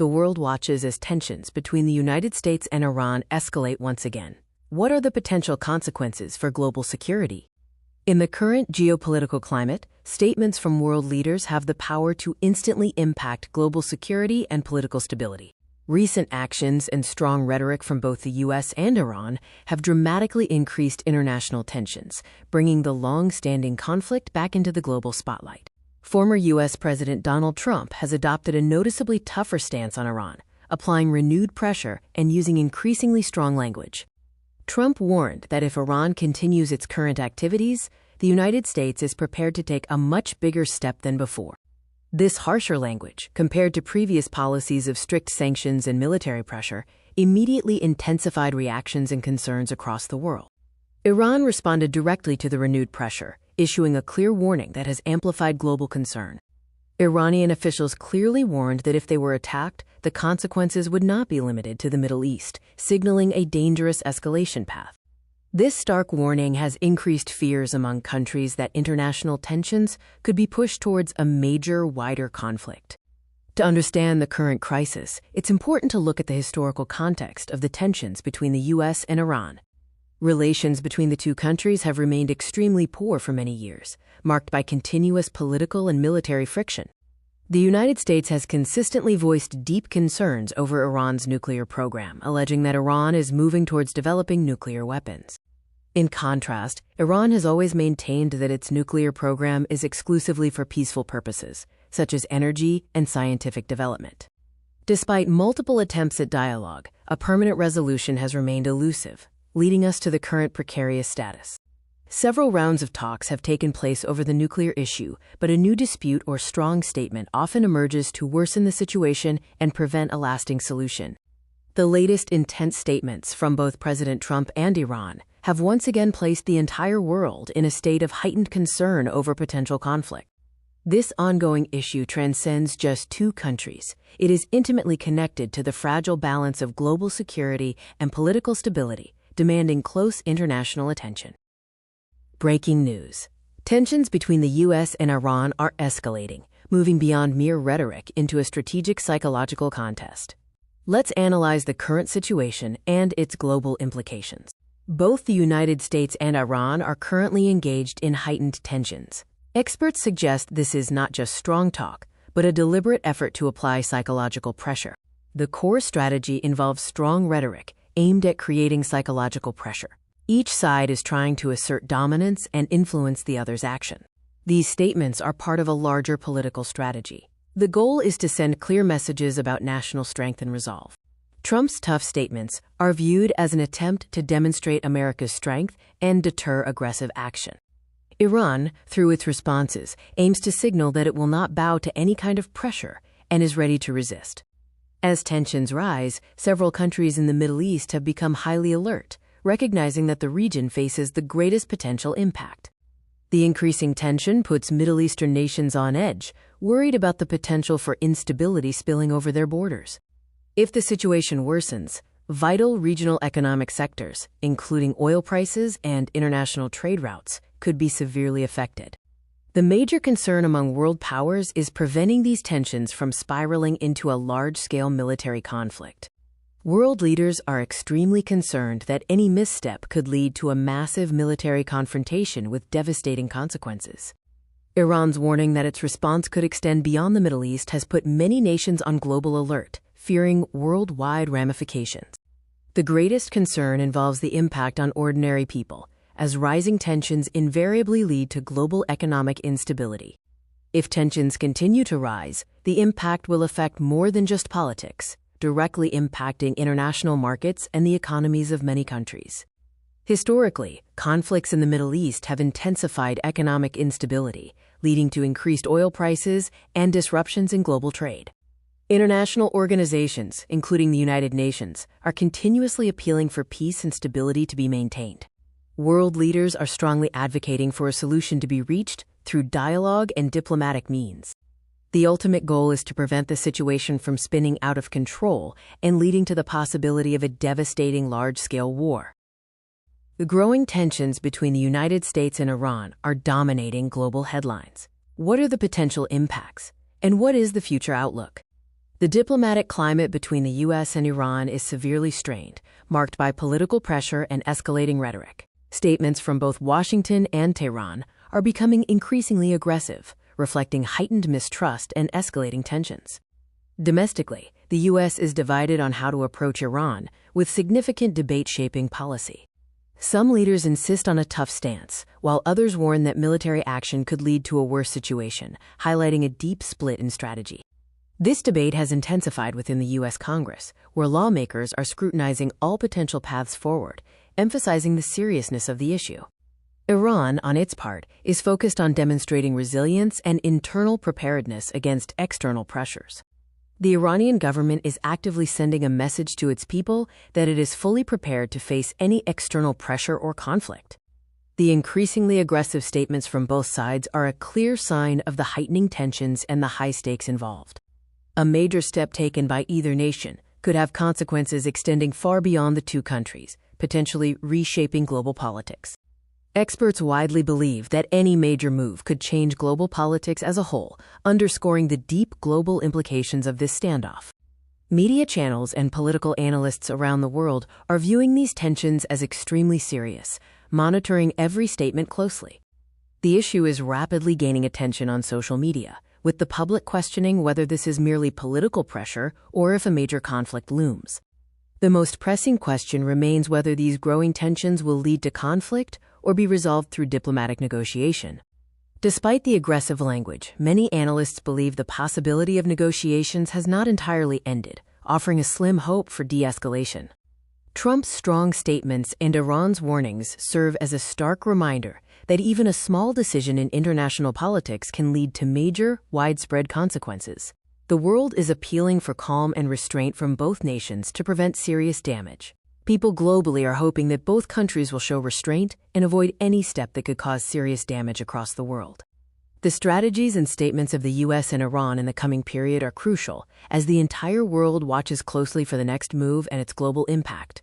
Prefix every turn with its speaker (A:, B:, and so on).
A: the world watches as tensions between the United States and Iran escalate once again. What are the potential consequences for global security? In the current geopolitical climate, statements from world leaders have the power to instantly impact global security and political stability. Recent actions and strong rhetoric from both the U.S. and Iran have dramatically increased international tensions, bringing the long-standing conflict back into the global spotlight. Former U.S. President Donald Trump has adopted a noticeably tougher stance on Iran, applying renewed pressure and using increasingly strong language. Trump warned that if Iran continues its current activities, the United States is prepared to take a much bigger step than before. This harsher language, compared to previous policies of strict sanctions and military pressure, immediately intensified reactions and concerns across the world. Iran responded directly to the renewed pressure, issuing a clear warning that has amplified global concern. Iranian officials clearly warned that if they were attacked, the consequences would not be limited to the Middle East, signaling a dangerous escalation path. This stark warning has increased fears among countries that international tensions could be pushed towards a major, wider conflict. To understand the current crisis, it's important to look at the historical context of the tensions between the U.S. and Iran. Relations between the two countries have remained extremely poor for many years, marked by continuous political and military friction. The United States has consistently voiced deep concerns over Iran's nuclear program, alleging that Iran is moving towards developing nuclear weapons. In contrast, Iran has always maintained that its nuclear program is exclusively for peaceful purposes, such as energy and scientific development. Despite multiple attempts at dialogue, a permanent resolution has remained elusive, leading us to the current precarious status. Several rounds of talks have taken place over the nuclear issue, but a new dispute or strong statement often emerges to worsen the situation and prevent a lasting solution. The latest intense statements from both President Trump and Iran have once again placed the entire world in a state of heightened concern over potential conflict. This ongoing issue transcends just two countries. It is intimately connected to the fragile balance of global security and political stability, demanding close international attention. Breaking news. Tensions between the U.S. and Iran are escalating, moving beyond mere rhetoric into a strategic psychological contest. Let's analyze the current situation and its global implications. Both the United States and Iran are currently engaged in heightened tensions. Experts suggest this is not just strong talk, but a deliberate effort to apply psychological pressure. The core strategy involves strong rhetoric, aimed at creating psychological pressure. Each side is trying to assert dominance and influence the other's action. These statements are part of a larger political strategy. The goal is to send clear messages about national strength and resolve. Trump's tough statements are viewed as an attempt to demonstrate America's strength and deter aggressive action. Iran, through its responses, aims to signal that it will not bow to any kind of pressure and is ready to resist. As tensions rise, several countries in the Middle East have become highly alert, recognizing that the region faces the greatest potential impact. The increasing tension puts Middle Eastern nations on edge, worried about the potential for instability spilling over their borders. If the situation worsens, vital regional economic sectors, including oil prices and international trade routes, could be severely affected. The major concern among world powers is preventing these tensions from spiraling into a large-scale military conflict. World leaders are extremely concerned that any misstep could lead to a massive military confrontation with devastating consequences. Iran's warning that its response could extend beyond the Middle East has put many nations on global alert, fearing worldwide ramifications. The greatest concern involves the impact on ordinary people, as rising tensions invariably lead to global economic instability. If tensions continue to rise, the impact will affect more than just politics, directly impacting international markets and the economies of many countries. Historically, conflicts in the Middle East have intensified economic instability, leading to increased oil prices and disruptions in global trade. International organizations, including the United Nations, are continuously appealing for peace and stability to be maintained. World leaders are strongly advocating for a solution to be reached through dialogue and diplomatic means. The ultimate goal is to prevent the situation from spinning out of control and leading to the possibility of a devastating large-scale war. The growing tensions between the United States and Iran are dominating global headlines. What are the potential impacts? And what is the future outlook? The diplomatic climate between the U.S. and Iran is severely strained, marked by political pressure and escalating rhetoric. Statements from both Washington and Tehran are becoming increasingly aggressive, reflecting heightened mistrust and escalating tensions. Domestically, the U.S. is divided on how to approach Iran, with significant debate shaping policy. Some leaders insist on a tough stance, while others warn that military action could lead to a worse situation, highlighting a deep split in strategy. This debate has intensified within the U.S. Congress, where lawmakers are scrutinizing all potential paths forward, emphasizing the seriousness of the issue. Iran, on its part, is focused on demonstrating resilience and internal preparedness against external pressures. The Iranian government is actively sending a message to its people that it is fully prepared to face any external pressure or conflict. The increasingly aggressive statements from both sides are a clear sign of the heightening tensions and the high stakes involved. A major step taken by either nation could have consequences extending far beyond the two countries, potentially reshaping global politics. Experts widely believe that any major move could change global politics as a whole, underscoring the deep global implications of this standoff. Media channels and political analysts around the world are viewing these tensions as extremely serious, monitoring every statement closely. The issue is rapidly gaining attention on social media, with the public questioning whether this is merely political pressure or if a major conflict looms. The most pressing question remains whether these growing tensions will lead to conflict or be resolved through diplomatic negotiation. Despite the aggressive language, many analysts believe the possibility of negotiations has not entirely ended, offering a slim hope for de-escalation. Trump's strong statements and Iran's warnings serve as a stark reminder that even a small decision in international politics can lead to major, widespread consequences. The world is appealing for calm and restraint from both nations to prevent serious damage. People globally are hoping that both countries will show restraint and avoid any step that could cause serious damage across the world. The strategies and statements of the U.S. and Iran in the coming period are crucial, as the entire world watches closely for the next move and its global impact.